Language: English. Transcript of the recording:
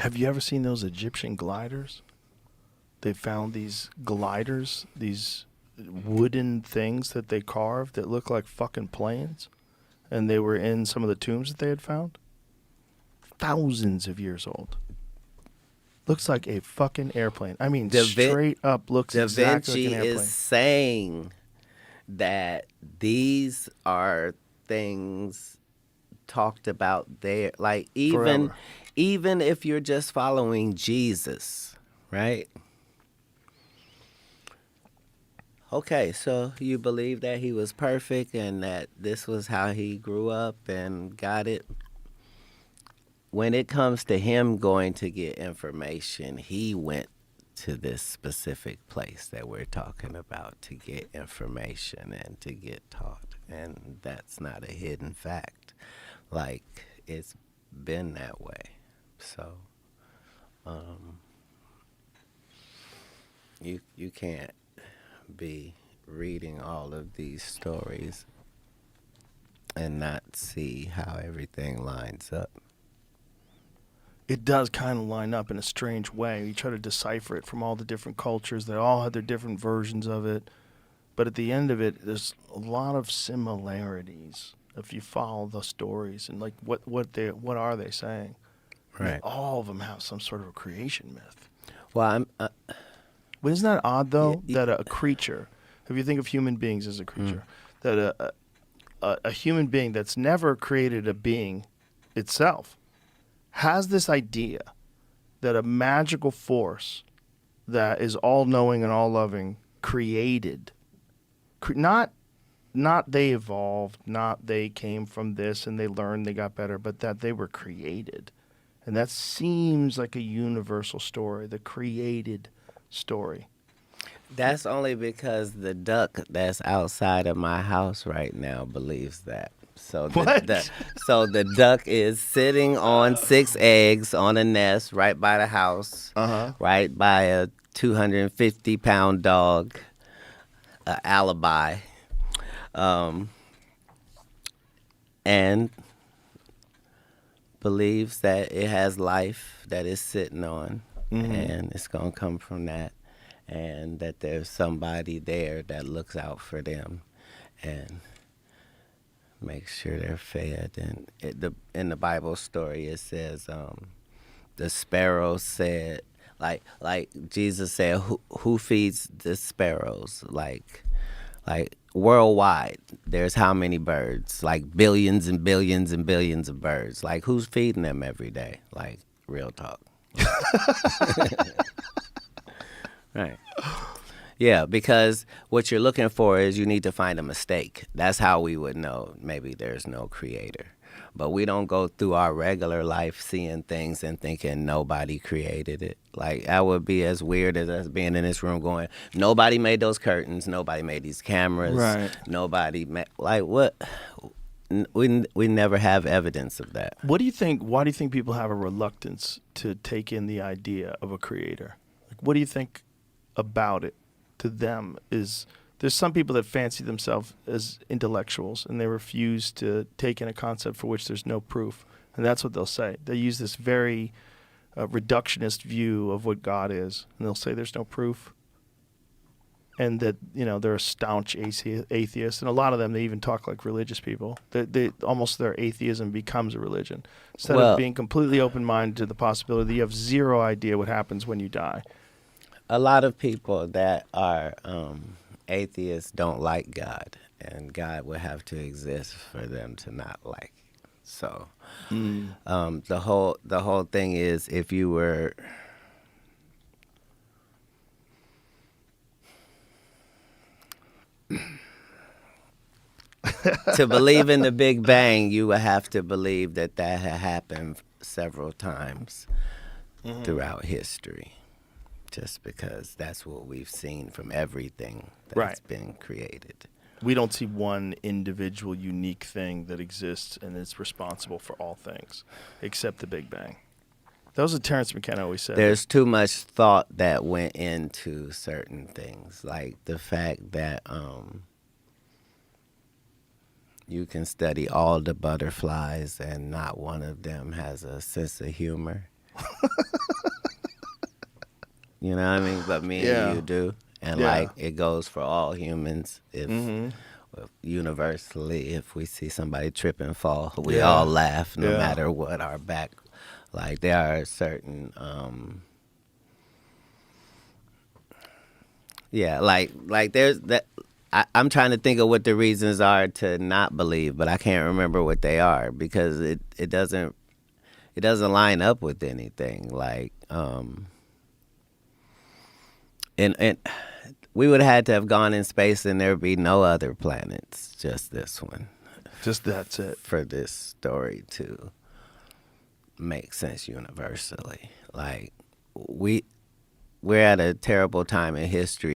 Have you ever seen those Egyptian gliders? They found these gliders, these wooden things that they carved that look like fucking planes, and they were in some of the tombs that they had found. Thousands of years old. Looks like a fucking airplane. I mean, straight up looks Da exactly Vinci like an airplane. is saying that these are things talked about there. Like Forever. even if you're just following Jesus, right? Okay, so you believe that he was perfect and that this was how he grew up and got it. When it comes to him going to get information, he went to this specific place that we're talking about to get information and to get taught. And that's not a hidden fact. Like, it's been that way. So, you can't be reading all of these stories and not see how everything lines up. It does kind of line up in a strange way. You try to decipher it from all the different cultures. They all have their different versions of it. But at the end of it, there's a lot of similarities if you follow the stories and like what are they saying? I mean, Right. all of them have some sort of a creation myth. Well, But isn't that odd though Yeah, that a creature, if you think of human beings as a creature, that a human being that's never created a being itself has this idea that a magical force that is all knowing and all loving created, not they evolved, not they came from this and they learned, they got better, but that they were created. And that seems like a universal story, the created story. that's only because the duck that's outside of my house right now believes that. So What? so the duck is sitting on 6 eggs on a nest right by the house, Uh-huh. right by a 250-pound dog, a alibi, and believes that it has life that it's sitting on, and it's gonna come from that, and that there's somebody there that looks out for them, and makes sure they're fed. And in the Bible story, it says the sparrows said, like Jesus said, who feeds the sparrows? Like worldwide, there's how many birds? Like billions and billions and billions of birds. Like, who's feeding them every day? Like, real talk. Right. Yeah, because what you're looking for is you need to find a mistake. That's how we would know maybe there's no creator. But we don't go through our regular life seeing things and thinking nobody created it. Like, that would be as weird as us being in this room going, nobody made those curtains, nobody made these cameras, Right. nobody made, like, what? We never have evidence of that. What do you think? Why do you think people have a reluctance to take in the idea of a creator? Like, what do you think about it to them? Is there's some people that fancy themselves as intellectuals and they refuse to take in a concept for which there's no proof, and that's what they'll say. They use this very reductionist view of what God is, and they'll say there's no proof, and that they're a staunch atheist, and a lot of them they even talk like religious people. They almost their atheism becomes a religion instead of being completely open-minded to the possibility that you have zero idea what happens when you die. A lot of people that are atheists don't like God, and God would have to exist for them to not like it. So the whole thing is, if you were to believe in the Big Bang, you would have to believe that had happened several times throughout history, just because that's what we've seen from everything that's been created. We don't see one individual unique thing that exists and is responsible for all things, except the Big Bang. That was what Terrence McKenna always said. There's too much thought that went into certain things, like the fact that you can study all the butterflies and not one of them has a sense of humor. You know what I mean? But me Yeah. and you do. And Yeah. like it goes for all humans. If universally, if we see somebody trip and fall, we Yeah. all laugh no Yeah. matter what our back. Like there are certain like there's that I'm trying to think of what the reasons are to not believe, but I can't remember what they are because it doesn't line up with anything. Like and we would have had to have gone in space and there'd be no other planets, just this one. Just that's it. For this story to make sense universally. Like we're at a terrible time in history